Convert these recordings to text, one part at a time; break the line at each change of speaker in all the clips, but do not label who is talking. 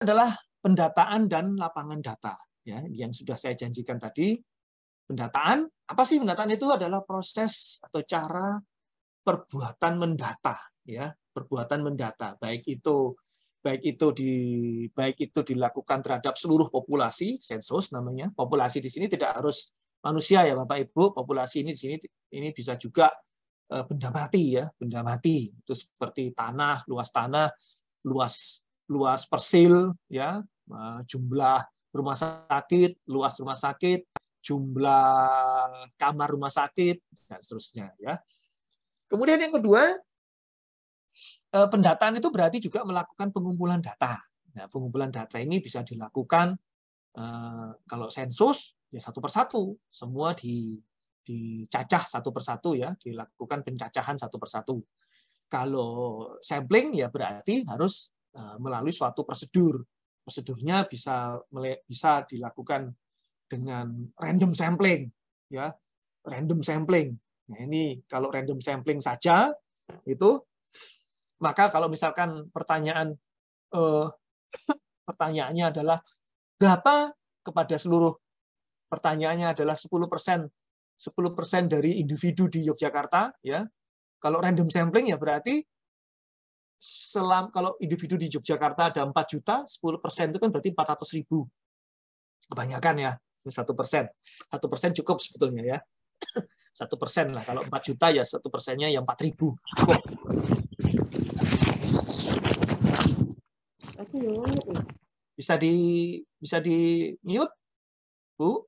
adalah pendataan dan lapangan data. Ya, yang sudah saya janjikan tadi, pendataan, apa sih pendataan itu? Adalah proses atau cara perbuatan mendata, ya, perbuatan mendata, baik itu dilakukan terhadap seluruh populasi, sensus namanya. Populasi di sini tidak harus manusia ya Bapak Ibu, populasi ini di sini ini bisa juga benda mati ya, benda mati. Itu seperti tanah, luas persil ya, jumlah rumah sakit, luas rumah sakit, jumlah kamar rumah sakit, dan seterusnya. Ya. Kemudian yang kedua, pendataan itu berarti juga melakukan pengumpulan data. Nah, pengumpulan data ini bisa dilakukan kalau sensus ya satu persatu, semua dicacah satu persatu ya, dilakukan pencacahan satu persatu. Kalau sampling ya berarti harus melalui suatu prosedur. Prosedurnya bisa dilakukan dengan random sampling, ya, random sampling. Nah ini kalau random sampling saja itu, maka kalau misalkan pertanyaannya adalah berapa kepada seluruh pertanyaannya adalah 10% dari individu di Yogyakarta, ya. Kalau random sampling ya berarti kalau individu di Yogyakarta ada 4 juta, 10% itu kan berarti 400.000. Kebanyakan ya, 1%. 1% cukup sebetulnya ya. 1% lah. Kalau 4 juta ya 1%-nya ya 4.000. Cukup. Bisa di mute, Bu.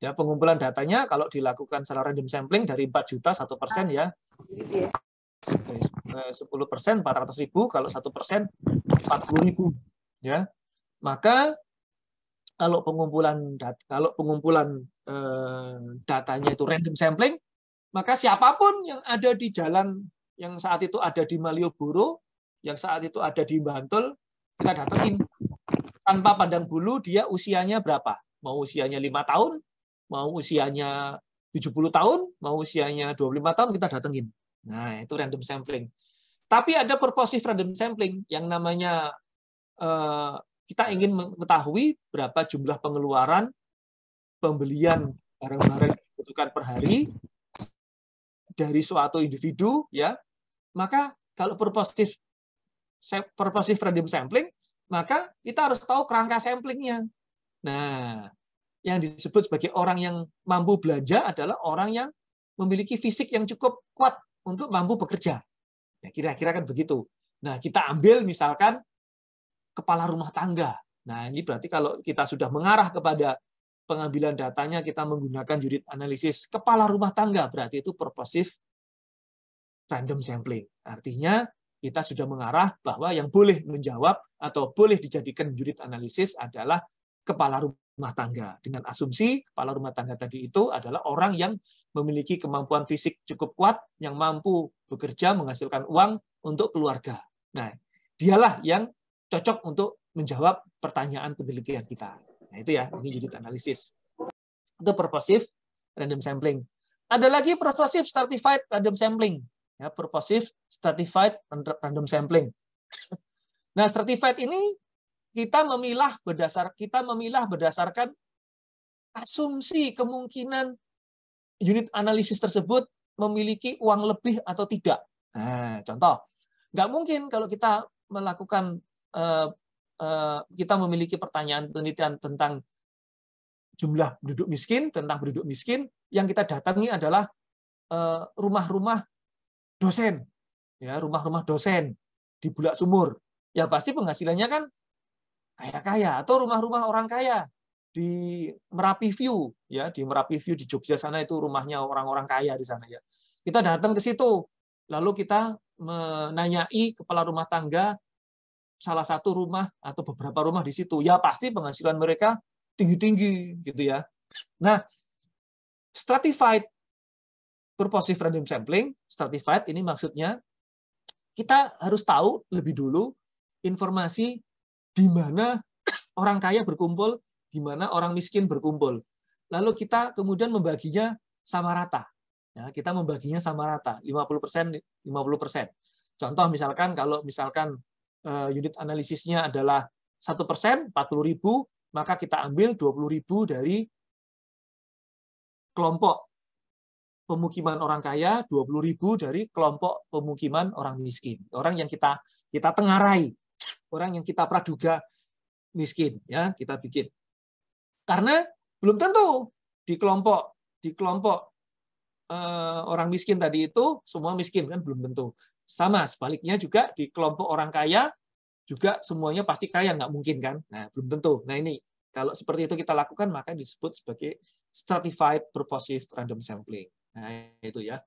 Ya, pengumpulan datanya kalau dilakukan secara random sampling dari 4 juta 1% ya. 10% 400.000, kalau 1% 40.000 ya. Maka kalau pengumpulan datanya itu random sampling, maka siapapun yang ada di jalan yang saat itu ada di Malioboro, yang saat itu ada di Bantul, kita datengin tanpa pandang bulu dia usianya berapa. Mau usianya 5 tahun, mau usianya 70 tahun, mau usianya 25 tahun, kita datengin. Nah, itu random sampling. Tapi ada purposive random sampling yang namanya kita ingin mengetahui berapa jumlah pengeluaran pembelian barang-barang yang dibutuhkan per hari dari suatu individu, ya. Maka kalau purposive random sampling, maka kita harus tahu kerangka samplingnya. Nah, yang disebut sebagai orang yang mampu belanja adalah orang yang memiliki fisik yang cukup kuat untuk mampu bekerja. Ya, kira-kira kan begitu. Nah, kita ambil misalkan kepala rumah tangga. Nah, ini berarti kalau kita sudah mengarah kepada pengambilan datanya, kita menggunakan unit analisis kepala rumah tangga, berarti itu purposive random sampling. Artinya, kita sudah mengarah bahwa yang boleh menjawab atau boleh dijadikan unit analisis adalah kepala rumah tangga. Dengan asumsi kepala rumah tangga tadi itu adalah orang yang memiliki kemampuan fisik cukup kuat, yang mampu bekerja, menghasilkan uang untuk keluarga. Nah, dialah yang cocok untuk menjawab pertanyaan penelitian kita. Nah, itu ya, ini unit analisis. Itu purposive random sampling. Ada lagi purposive stratified random sampling. Ya, purposive stratified random sampling. Nah, stratified ini kita memilah berdasarkan asumsi kemungkinan unit analisis tersebut memiliki uang lebih atau tidak. Nah, contoh, nggak mungkin kalau kita melakukan kita memiliki pertanyaan penelitian tentang jumlah penduduk miskin, yang kita datangi adalah rumah-rumah dosen, ya, rumah-rumah dosen di Bulak Sumur. Ya pasti penghasilannya kan kaya-kaya, atau rumah-rumah orang kaya di Merapi View, ya, di Merapi View di Jogja sana itu rumahnya orang-orang kaya di sana ya. Kita datang ke situ, lalu kita menanyai kepala rumah tangga salah satu rumah atau beberapa rumah di situ. Ya pasti penghasilan mereka tinggi-tinggi gitu ya. Nah, stratified purposive random sampling, stratified ini maksudnya kita harus tahu lebih dulu informasi di mana orang kaya berkumpul, di mana orang miskin berkumpul. Lalu kita kemudian membaginya sama rata. Ya, kita membaginya sama rata, 50%, 50%. Contoh misalkan kalau misalkan unit analisisnya adalah 1%, 40.000, maka kita ambil 20.000 dari kelompok pemukiman orang kaya, 20.000 dari kelompok pemukiman orang miskin. Orang yang kita tengarai, orang yang kita praduga miskin, ya kita bikin. Karena belum tentu di kelompok orang miskin tadi itu semua miskin, kan belum tentu. Sama sebaliknya juga di kelompok orang kaya juga semuanya pasti kaya, nggak mungkin kan? Nah, belum tentu. Nah, ini kalau seperti itu kita lakukan maka disebut sebagai stratified purposive random sampling. Nah, itu ya.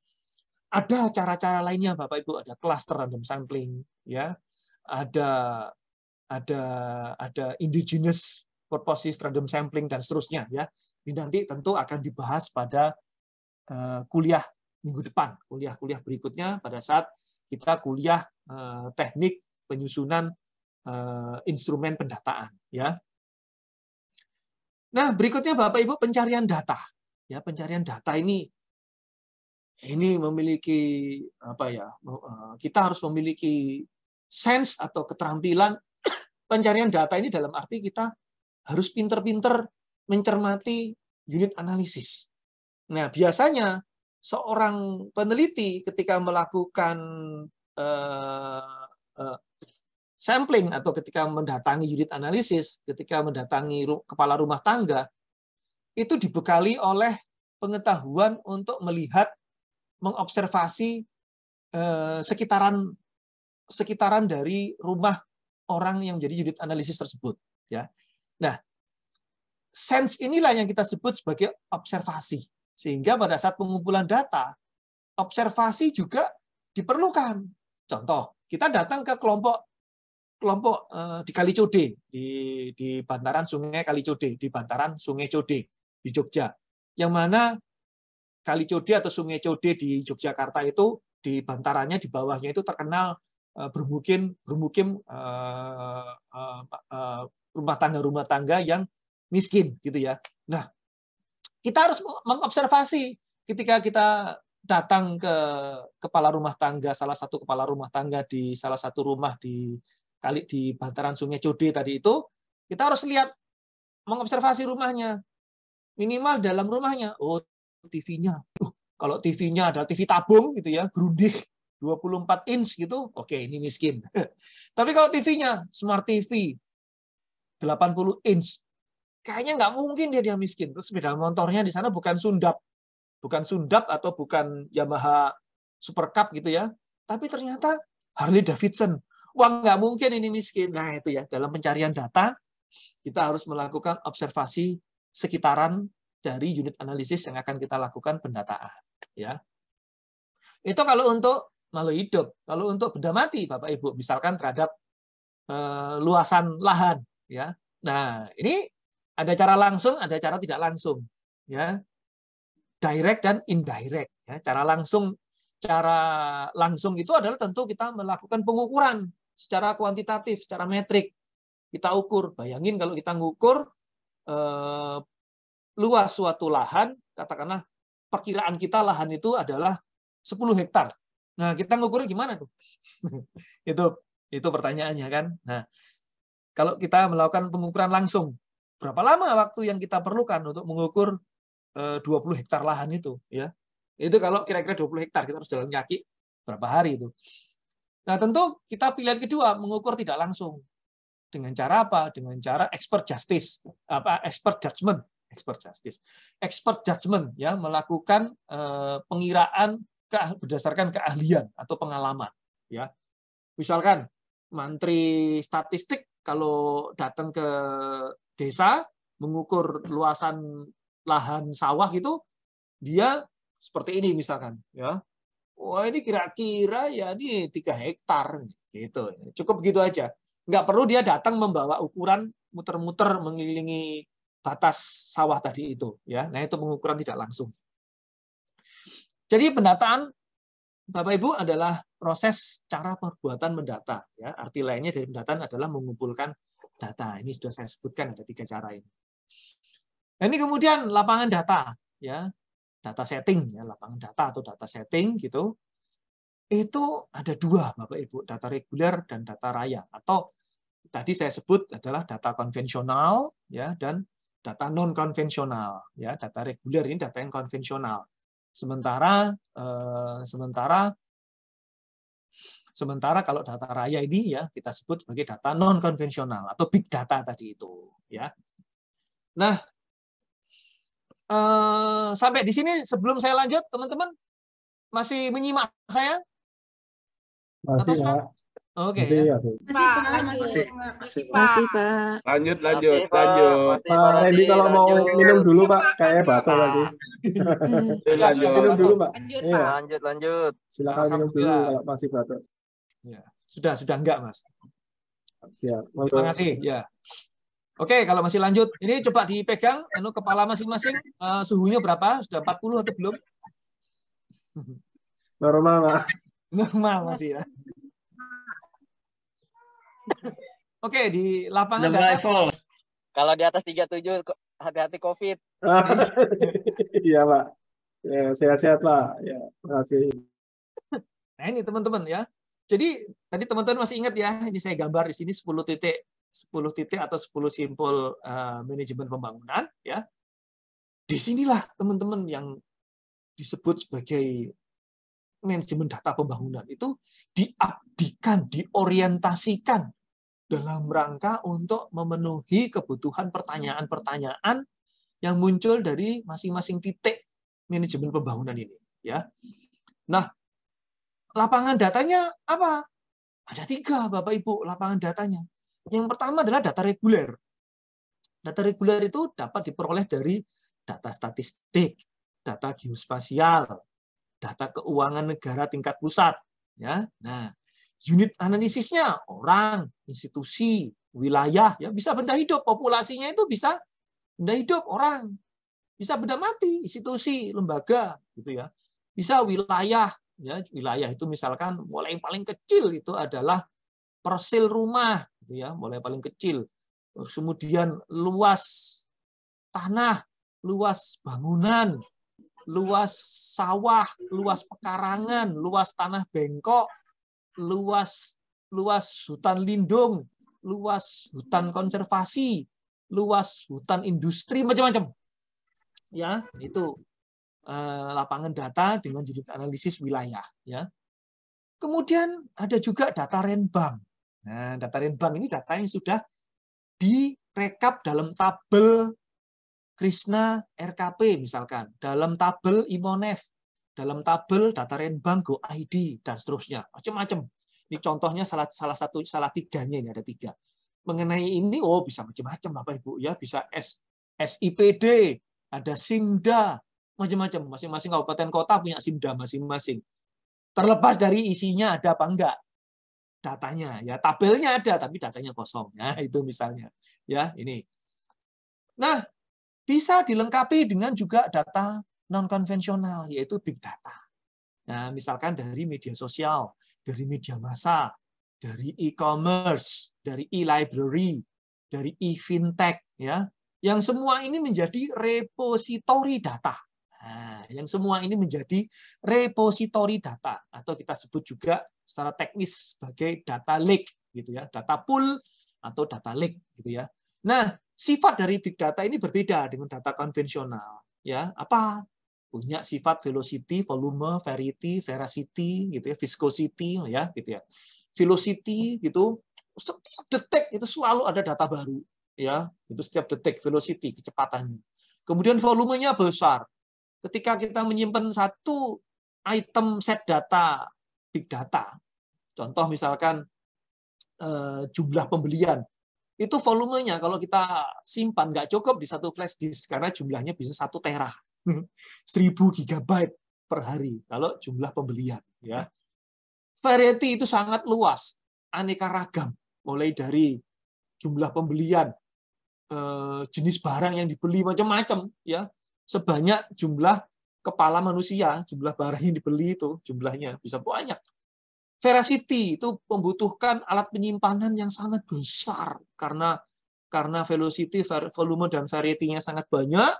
Ada cara-cara lainnya Bapak Ibu, ada cluster random sampling, ya. Ada indigenous purposive random sampling dan seterusnya, ya. Ini nanti tentu akan dibahas pada kuliah minggu depan, kuliah berikutnya pada saat kita kuliah teknik penyusunan instrumen pendataan, ya. Nah, berikutnya Bapak Ibu pencarian data. Ya, pencarian data ini memiliki apa ya? Kita harus memiliki sense atau keterampilan pencarian data ini dalam arti kita harus pinter-pinter mencermati unit analisis. Nah, biasanya seorang peneliti ketika melakukan sampling atau ketika mendatangi unit analisis, ketika mendatangi kepala rumah tangga, itu dibekali oleh pengetahuan untuk melihat, mengobservasi sekitaran dari rumah orang yang menjadi unit analisis tersebut. Ya, nah, sense inilah yang kita sebut sebagai observasi. Sehingga pada saat pengumpulan data, observasi juga diperlukan. Contoh, kita datang ke kelompok di Kalicode, di bantaran Sungai Kalicode, di bantaran Sungai Code di Jogja. Yang mana Kalicode atau Sungai Code di Yogyakarta itu di bantarannya, di bawahnya itu terkenal bermukim rumah tangga yang miskin gitu ya. Nah, kita harus mengobservasi ketika kita datang ke kepala rumah tangga, salah satu kepala rumah tangga di salah satu rumah di bantaran Sungai Code tadi itu, kita harus lihat, mengobservasi rumahnya. Minimal dalam rumahnya, oh TV-nya. Kalau TV-nya adalah TV tabung gitu ya, Grundig 24 inch gitu, oke ini miskin. Tapi kalau TV-nya Smart TV 80 inch, kayaknya nggak mungkin dia miskin. Terus sepeda motornya di sana bukan Sundap atau bukan Yamaha Super Cup gitu ya, tapi ternyata Harley Davidson. Wah, nggak mungkin ini miskin. Nah, itu ya, dalam pencarian data, kita harus melakukan observasi sekitaran dari unit analisis yang akan kita lakukan pendataan. Ya. Itu kalau untuk makhluk hidup. Kalau untuk benda mati, Bapak Ibu, misalkan terhadap luasan lahan. Ya. Nah, ini ada cara langsung, ada cara tidak langsung. Ya. Direct dan indirect. Ya. Cara langsung itu adalah tentu kita melakukan pengukuran secara kuantitatif, secara metrik. Kita ukur. Bayangin kalau kita ngukur luas suatu lahan, katakanlah perkiraan kita lahan itu adalah 10 hektar. Nah, kita ngukurnya gimana tuh? itu pertanyaannya kan. Nah, kalau kita melakukan pengukuran langsung, berapa lama waktu yang kita perlukan untuk mengukur 20 hektar lahan itu? Ya, itu kalau kira-kira 20 hektar kita harus jalan kaki berapa hari itu? Nah, tentu kita pilihan kedua, mengukur tidak langsung. Dengan cara apa? Dengan cara expert judgment, ya, melakukan pengiraan berdasarkan keahlian atau pengalaman, ya. Misalkan mantri statistik kalau datang ke desa mengukur luasan lahan sawah itu, dia seperti ini misalkan, ya. Wah, ini kira-kira ya ini 3 hektar gitu. Cukup begitu aja. Nggak perlu dia datang membawa ukuran muter-muter mengelilingi batas sawah tadi itu, ya. Nah, itu pengukuran tidak langsung. Jadi pendataan Bapak Ibu adalah proses cara perbuatan mendata, ya. Arti lainnya dari pendataan adalah mengumpulkan data. Ini sudah saya sebutkan ada 3 cara ini. Nah, ini kemudian lapangan data, ya. Data setting, ya, lapangan data atau data setting gitu. Itu ada 2, Bapak Ibu, data reguler dan data raya, atau tadi saya sebut adalah data konvensional ya dan data non konvensional ya. Data reguler ini data yang konvensional. Sementara kalau data raya ini ya kita sebut sebagai data non konvensional atau big data tadi itu ya. Nah, sampai di sini sebelum saya lanjut teman-teman masih menyimak saya
Masih,
atau
Pak.
Oke
Masih,
ya.
masih.
Masih, Pak.
Masih,
Masih, Pak.
Lanjut.
Masih, Pak
Pak Randy kalau mau
lanjut.
minum dulu, Pak. Kayaknya batal tadi.
Lanjut.
Minum dulu, Pak.
Lanjut,
Iya,
Pak.
Lanjut.
silakan minum dulu
Alhamdulillah.
kalau masih batal.
Ya, sudah enggak, Mas.
Siap.
Terima kasih ya. Oke, kalau masih lanjut, ini coba dipegang kepala masing-masing, suhunya berapa? Sudah 40 atau belum?
Normal, Pak.
Normal masih ya. Oke, di lapangan data.
Kalau di atas 37 hati-hati COVID.
Iya, Pak. Ya, sehat-sehat, Pak. Ya, terima kasih.
Nah, ini teman-teman ya. Jadi tadi teman-teman masih ingat ya, ini saya gambar di sini 10 titik atau 10 simpul manajemen pembangunan ya. Disinilah teman-teman yang disebut sebagai manajemen data pembangunan itu diabdikan, diorientasikan dalam rangka untuk memenuhi kebutuhan pertanyaan-pertanyaan yang muncul dari masing-masing titik manajemen pembangunan ini ya. Nah, lapangan datanya apa? Ada 3 Bapak Ibu lapangan datanya. Yang pertama adalah data reguler. Data reguler itu dapat diperoleh dari data statistik, data geospasial, data keuangan negara tingkat pusat. Ya, nah unit analisisnya orang, institusi, wilayah, ya bisa benda hidup, populasinya itu bisa benda hidup orang, bisa benda mati, institusi, lembaga, gitu ya. Bisa wilayah, ya wilayah itu misalkan mulai yang paling kecil itu adalah persil rumah, gitu ya, mulai paling kecil. Terus kemudian luas tanah, luas bangunan, luas sawah, luas pekarangan, luas tanah bengkok, luas hutan lindung, luas hutan konservasi, luas hutan industri, macam-macam. Ya, itu lapangan data dengan unit analisis wilayah. Ya. Kemudian ada juga data renbang. Nah, data renbang ini data yang sudah direkap dalam tabel Krishna RKP misalkan, dalam tabel Imonef, dalam tabel data renbang GoID dan seterusnya, macam-macam. Ini contohnya salah tiganya ini ada 3. Mengenai ini bisa macam-macam Bapak Ibu ya, bisa SIPD, ada SIMDA, macam-macam. Masing-masing kabupaten kota punya SIMDA masing-masing. Terlepas dari isinya ada apa enggak datanya ya, tabelnya ada tapi datanya kosong. Nah, itu misalnya ya, ini. Nah, bisa dilengkapi dengan juga data non-konvensional, yaitu big data. Nah, misalkan dari media sosial, dari media massa, dari e-commerce, dari e-library, dari e-fintech, ya, yang semua ini menjadi repositori data. Nah, yang semua ini menjadi repositori data, atau kita sebut juga secara teknis sebagai data lake, gitu ya, data pool atau data lake, gitu ya. Nah, sifat dari big data ini berbeda dengan data konvensional. Ya, apa? Punya sifat velocity, volume, variety, veracity, gitu ya, viscosity, ya, gitu ya. Velocity, gitu, setiap detik itu selalu ada data baru, ya, itu setiap detik velocity, kecepatannya. Kemudian volumenya besar. Ketika kita menyimpan satu item set data, big data, contoh misalkan jumlah pembelian. Itu volumenya kalau kita simpan nggak cukup di satu flash disk karena jumlahnya bisa 1 tera, 1000 gigabyte per hari kalau jumlah pembelian. Ya, variety itu sangat luas, aneka ragam, mulai dari jumlah pembelian, jenis barang yang dibeli macam-macam, ya, sebanyak jumlah kepala manusia, jumlah barang yang dibeli itu jumlahnya bisa banyak. Veracity itu membutuhkan alat penyimpanan yang sangat besar karena velocity, volume dan variety-nya sangat banyak,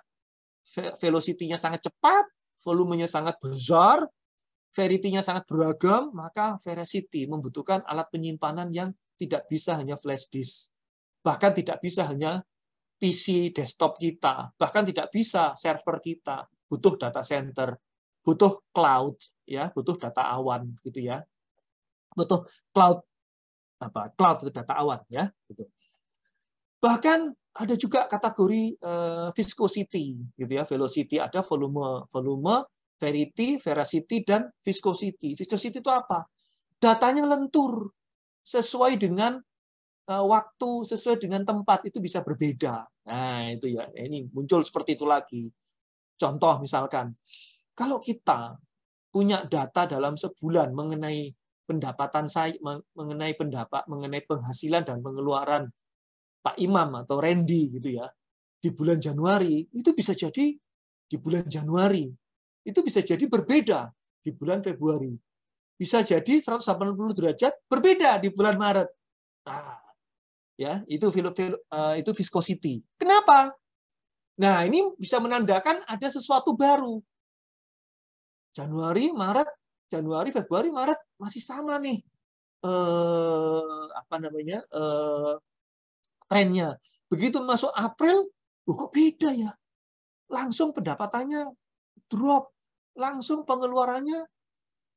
velocity-nya sangat cepat, volumenya sangat besar, variety-nya sangat beragam, maka veracity membutuhkan alat penyimpanan yang tidak bisa hanya flash disk, bahkan tidak bisa hanya PC desktop kita, bahkan tidak bisa server kita, butuh data center, butuh cloud, ya, butuh data awan, gitu ya, butuh cloud cloud itu data awan, ya, gitu. Bahkan ada juga kategori viscosity, gitu ya, velocity, ada volume, verity, veracity, dan viscosity. Viscosity itu apa? Datanya lentur, sesuai dengan waktu, sesuai dengan tempat, itu bisa berbeda. Nah, itu ya, ini muncul seperti itu lagi. Contoh misalkan, kalau kita punya data dalam sebulan mengenai pendapatan saya, mengenai penghasilan dan pengeluaran Pak Imam atau Randy gitu ya, di bulan Januari, itu bisa jadi di bulan Januari, itu bisa jadi berbeda di bulan Februari. Bisa jadi 180 derajat berbeda di bulan Maret. Nah, ya, itu viscosity. Kenapa? Nah, ini bisa menandakan ada sesuatu baru. Januari, Februari, Maret masih sama nih. Trennya. Begitu masuk April, kok beda ya? Langsung pendapatannya drop, langsung pengeluarannya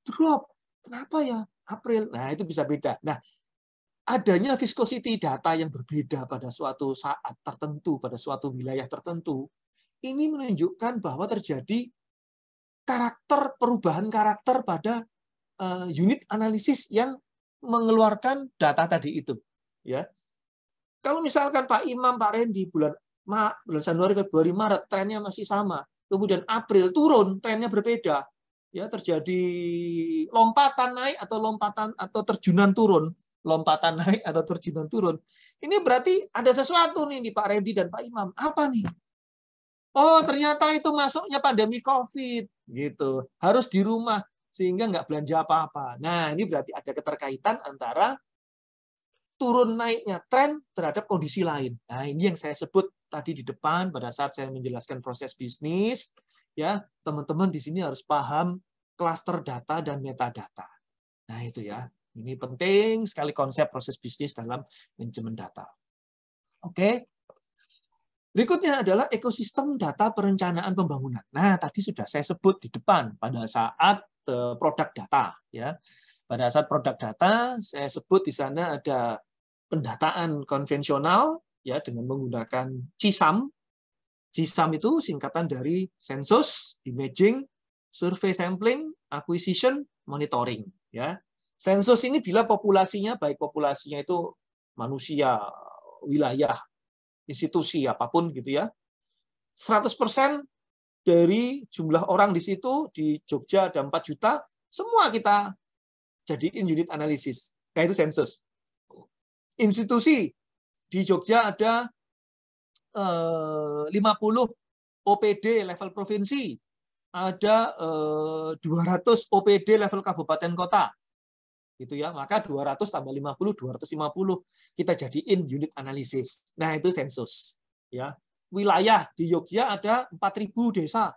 drop. Kenapa ya April? Nah, itu bisa beda. Nah, adanya viscosity data yang berbeda pada suatu saat tertentu, pada suatu wilayah tertentu, ini menunjukkan bahwa terjadi perubahan karakter pada unit analisis yang mengeluarkan data tadi itu. Ya. Kalau misalkan Pak Imam, Pak Randy bulan Januari, Februari, Maret trennya masih sama, kemudian April turun, trennya berbeda, ya terjadi lompatan naik atau terjunan turun, lompatan naik atau terjunan turun. Ini berarti ada sesuatu nih di Pak Randy dan Pak Imam. Apa nih? Oh, ternyata itu masuknya pandemi COVID, gitu. Harus di rumah sehingga nggak belanja apa-apa. Nah, ini berarti ada keterkaitan antara turun naiknya tren terhadap kondisi lain. Nah, ini yang saya sebut tadi di depan pada saat saya menjelaskan proses bisnis, ya, teman-teman di sini harus paham klaster data dan metadata. Nah, itu ya. Ini penting sekali konsep proses bisnis dalam manajemen data. Oke. Berikutnya adalah ekosistem data perencanaan pembangunan. Nah, tadi sudah saya sebut di depan pada saat produk data, ya. Pada saat produk data, saya sebut di sana ada pendataan konvensional, ya, dengan menggunakan CISAM. CISAM itu singkatan dari Census, Imaging, Survey Sampling, Acquisition, Monitoring. Ya. Sensus ini bila populasinya, baik populasinya itu manusia, wilayah, institusi, apapun gitu ya, 100% dari jumlah orang di situ, di Jogja ada 4 juta, semua kita jadiin unit analisis. Kayak itu sensus. Institusi di Jogja ada 50 OPD level provinsi, ada 200 OPD level kabupaten kota, gitu ya. Maka 200 tambah 50, 250 kita jadiin unit analisis. Nah, itu sensus. Ya, wilayah di Jogja ada 4.000 desa,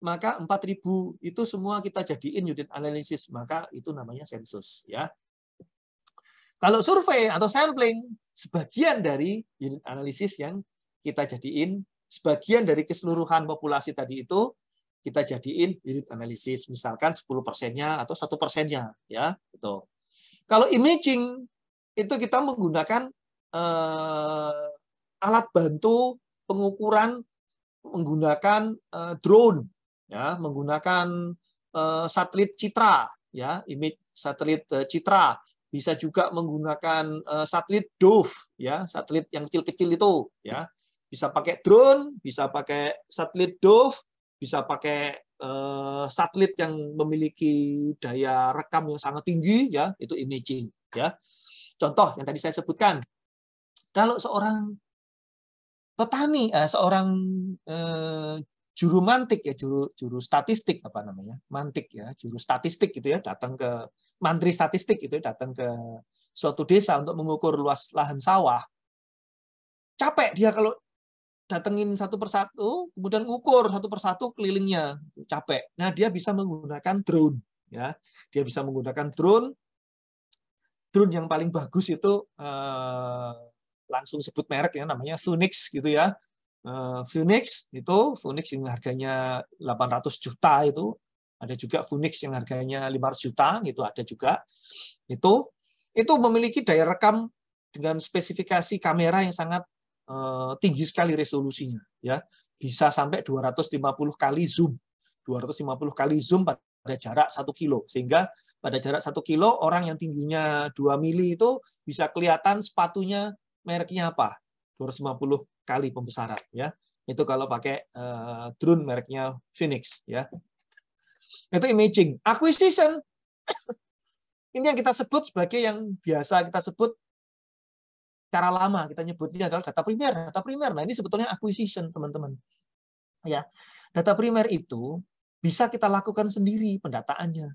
maka 4.000 itu semua kita jadiin unit analisis, maka itu namanya sensus. Ya. Kalau survei atau sampling, sebagian dari unit analisis yang kita jadiin, sebagian dari keseluruhan populasi tadi itu kita jadiin unit analisis, misalkan 10%-nya atau 1%-nya, ya, gitu. Kalau imaging itu kita menggunakan alat bantu pengukuran menggunakan drone, ya, menggunakan satelit citra, ya, image satelit citra. Bisa juga menggunakan satelit Dove, ya, satelit yang kecil-kecil itu, ya. Bisa pakai drone, bisa pakai satelit Dove, bisa pakai satelit yang memiliki daya rekam yang sangat tinggi, ya, itu imaging, ya. Contoh yang tadi saya sebutkan, kalau seorang petani, seorang juru mantik, ya, juru statistik, apa namanya, mantik, ya, juru statistik gitu ya, datang ke mantri statistik itu datang ke suatu desa untuk mengukur luas lahan sawah, capek dia kalau datengin satu persatu, kemudian ngukur satu persatu kelilingnya, capek. Nah, dia bisa menggunakan drone, ya, dia bisa menggunakan drone drone yang paling bagus itu langsung sebut merek ya, namanya Phoenix gitu ya. Phoenix yang harganya 800 juta itu, ada juga Phoenix yang harganya 500 juta itu ada juga. Itu memiliki daya rekam dengan spesifikasi kamera yang sangat tinggi sekali resolusinya ya. Bisa sampai 250 kali zoom. 250 kali zoom pada jarak 1 kilo, sehingga pada jarak 1 kilo orang yang tingginya 2 mili itu bisa kelihatan sepatunya mereknya apa. 250 kali pembesaran ya. Itu kalau pakai drone mereknya Phoenix ya. Itu imaging. Acquisition ini yang kita sebut sebagai yang biasa kita sebut cara lama kita nyebutnya adalah data primer. Data primer. Nah, ini sebetulnya acquisition, teman-teman. Ya. Data primer itu bisa kita lakukan sendiri pendataannya.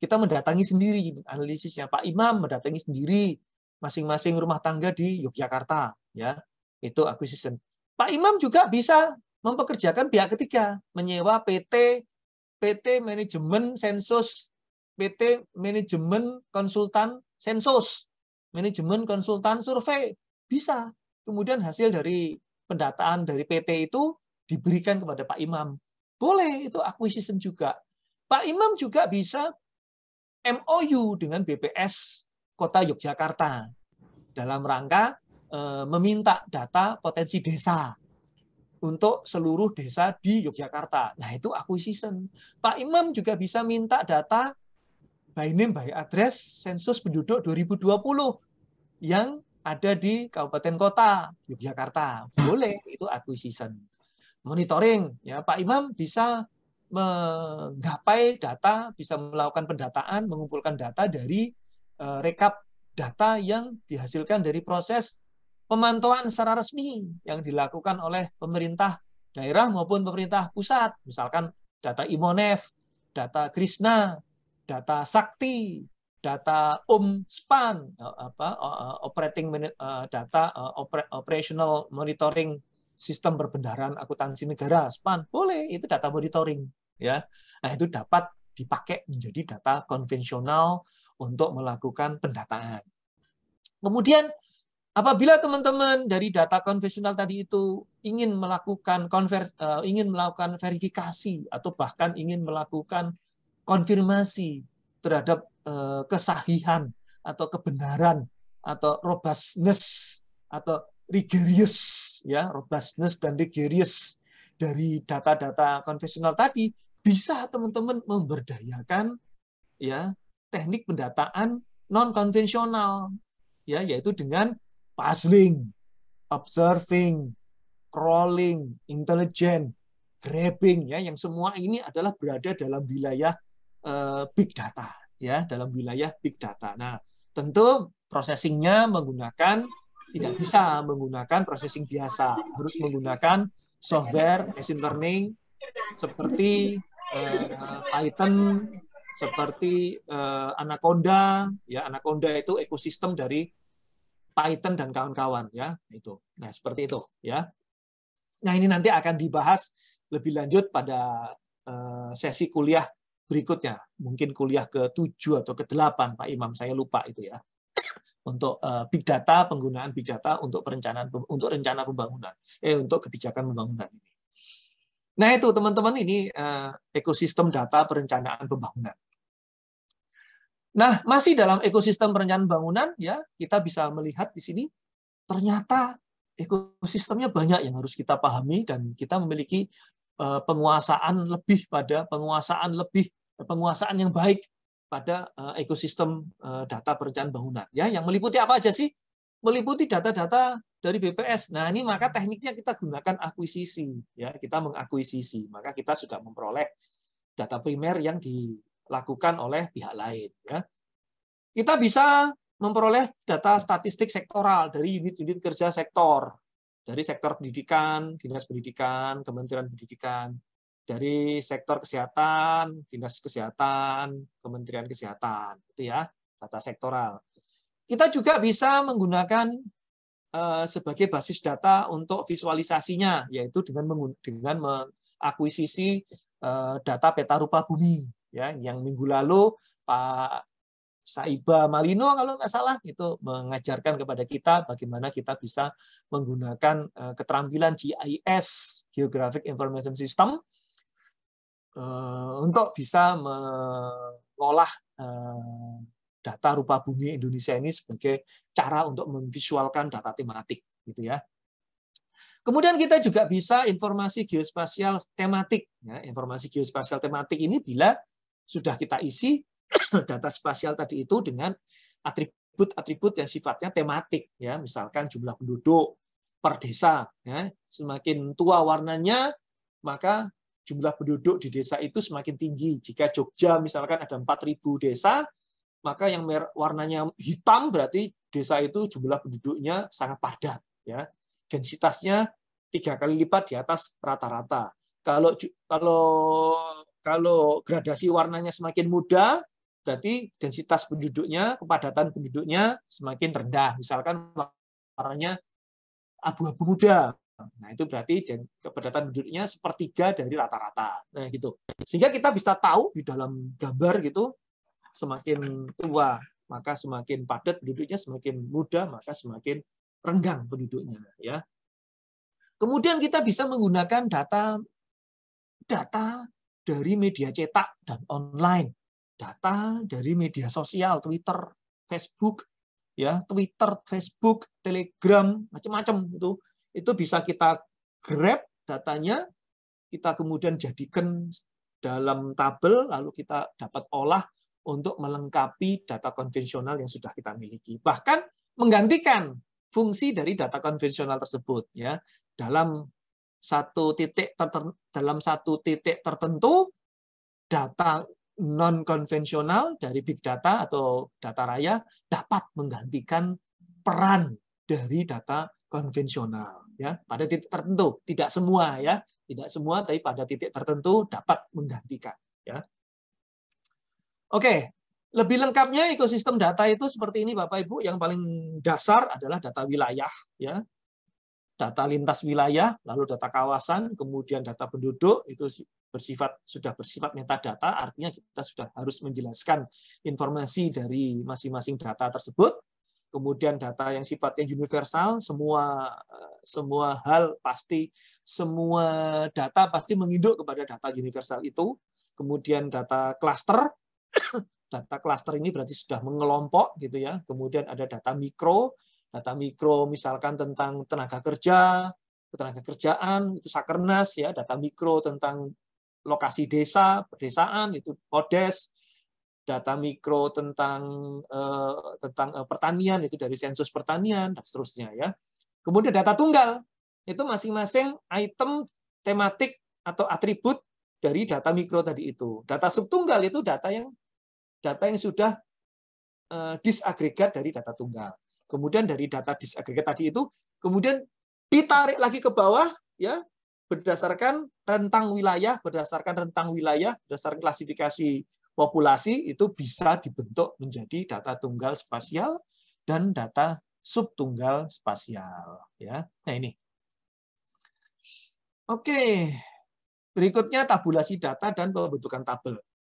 Kita mendatangi sendiri analisisnya. Pak Imam mendatangi sendiri masing-masing rumah tangga di Yogyakarta, ya. Itu acquisition. Pak Imam juga bisa mempekerjakan pihak ketiga, menyewa PT manajemen sensus, PT manajemen konsultan sensus, manajemen konsultan survei, bisa. Kemudian hasil dari pendataan dari PT itu diberikan kepada Pak Imam. Boleh, itu acquisition juga. Pak Imam juga bisa MOU dengan BPS Kota Yogyakarta dalam rangka meminta data potensi desa untuk seluruh desa di Yogyakarta. Nah, itu acquisition. Pak Imam juga bisa minta data by name, by address, sensus penduduk 2020 yang ada di kabupaten kota Yogyakarta. Boleh, itu acquisition. Monitoring, ya Pak Imam bisa menggapai data, bisa melakukan pendataan, mengumpulkan data dari rekap data yang dihasilkan dari proses pemantauan secara resmi yang dilakukan oleh pemerintah daerah maupun pemerintah pusat. Misalkan data Imonef, data Krishna, data Sakti, data SPAN, operational monitoring sistem perbendaharaan akuntansi negara, SPAN, boleh, itu data monitoring, ya. Nah, itu dapat dipakai menjadi data konvensional untuk melakukan pendataan. Kemudian apabila teman-teman dari data konvensional tadi itu ingin melakukan verifikasi atau bahkan ingin melakukan konfirmasi terhadap kesahihan atau kebenaran atau robustness atau rigorous, ya, robustness dan rigorous dari data-data konvensional tadi, bisa teman-teman memberdayakan ya teknik pendataan non konvensional, ya, yaitu dengan puzzling, observing, crawling, intelligent, grabbing, ya, yang semua ini adalah berada dalam wilayah big data, ya, dalam wilayah big data. Nah, tentu processingnya tidak bisa menggunakan processing biasa, harus menggunakan software machine learning seperti Python, seperti Anaconda, ya, Anaconda itu ekosistem dari Python dan kawan-kawan, ya, itu. Nah, seperti itu, ya. Nah, ini nanti akan dibahas lebih lanjut pada sesi kuliah berikutnya, mungkin kuliah ke-7 atau ke-8, Pak Imam, saya lupa itu ya. Untuk big data, penggunaan big data untuk perencanaan, untuk rencana pembangunan, untuk kebijakan pembangunan ini. Nah, itu teman-teman, ini ekosistem data perencanaan pembangunan. Nah, masih dalam ekosistem perencanaan pembangunan, ya, kita bisa melihat di sini ternyata ekosistemnya banyak yang harus kita pahami, dan kita memiliki penguasaan yang baik pada ekosistem data perencanaan bangunan, ya, yang meliputi apa aja sih? Meliputi data-data dari BPS. Nah, ini maka tekniknya kita gunakan akuisisi, ya, kita mengakuisisi, maka kita sudah memperoleh data primer yang dilakukan oleh pihak lain, ya. Kita bisa memperoleh data statistik sektoral dari unit-unit kerja sektor, dari sektor pendidikan, dinas pendidikan, Kementerian Pendidikan, dari sektor kesehatan, dinas kesehatan, Kementerian Kesehatan, itu ya, data sektoral. Kita juga bisa menggunakan sebagai basis data untuk visualisasinya, yaitu dengan mengakuisisi data peta rupa bumi, ya, yang minggu lalu Pak Saiba Malino kalau nggak salah, itu mengajarkan kepada kita bagaimana kita bisa menggunakan keterampilan GIS, Geographic Information System, untuk bisa mengolah data rupa bumi Indonesia ini sebagai cara untuk memvisualkan data tematik, gitu ya. Kemudian kita juga bisa informasi geospasial tematik. Ya, informasi geospasial tematik ini bila sudah kita isi data spasial tadi itu dengan atribut-atribut yang sifatnya tematik, ya, misalkan jumlah penduduk per desa, ya, semakin tua warnanya maka jumlah penduduk di desa itu semakin tinggi. Jika Jogja misalkan ada 4.000 desa, maka yang warnanya hitam berarti desa itu jumlah penduduknya sangat padat, ya. Densitasnya 3 kali lipat di atas rata-rata. Kalau gradasi warnanya semakin muda, berarti densitas penduduknya, kepadatan penduduknya semakin rendah. Misalkan warnanya abu-abu muda. Nah, itu berarti kepadatan penduduknya 1/3 dari rata-rata. Nah, gitu. Sehingga kita bisa tahu di dalam gambar gitu, semakin tua maka semakin padat penduduknya, semakin muda maka semakin renggang penduduknya, ya. Kemudian kita bisa menggunakan data dari media cetak dan online, data dari media sosial, Twitter, Facebook, ya, Twitter, Facebook, Telegram, macam-macam itu bisa kita grab datanya, kita kemudian jadikan dalam tabel, lalu kita dapat olah untuk melengkapi data konvensional yang sudah kita miliki. Bahkan menggantikan fungsi dari data konvensional tersebut, ya. Dalam satu titik tertentu, data non konvensional dari big data atau data raya dapat menggantikan peran dari data konvensional, ya, pada titik tertentu. Tidak semua, ya, tidak semua, tapi pada titik tertentu dapat menggantikan, ya. Oke, lebih lengkapnya ekosistem data itu seperti ini, Bapak Ibu. Yang paling dasar adalah data wilayah, ya, data lintas wilayah, lalu data kawasan, kemudian data penduduk, itu sudah bersifat metadata, artinya kita sudah harus menjelaskan informasi dari masing-masing data tersebut. Kemudian data yang sifatnya universal, semua hal pasti, semua data pasti menginduk kepada data universal itu. Kemudian data cluster, data cluster ini berarti sudah mengelompok, gitu ya. Kemudian ada data mikro misalkan tentang tenaga kerja, ketenagakerjaan, itu Sakernas, ya, data mikro tentang lokasi desa, pedesaan, itu Podes, data mikro tentang pertanian, itu dari sensus pertanian, dan seterusnya, ya. Kemudian data tunggal, itu masing-masing item tematik atau atribut dari data mikro tadi itu. Data subtunggal itu data yang sudah disagregat dari data tunggal. Kemudian dari data disagregat tadi itu kemudian ditarik lagi ke bawah, ya, berdasarkan rentang wilayah, berdasarkan klasifikasi populasi, itu bisa dibentuk menjadi data tunggal spasial dan data subtunggal spasial, ya. Nah, ini. Oke. Berikutnya tabulasi data dan pembentukan tabel.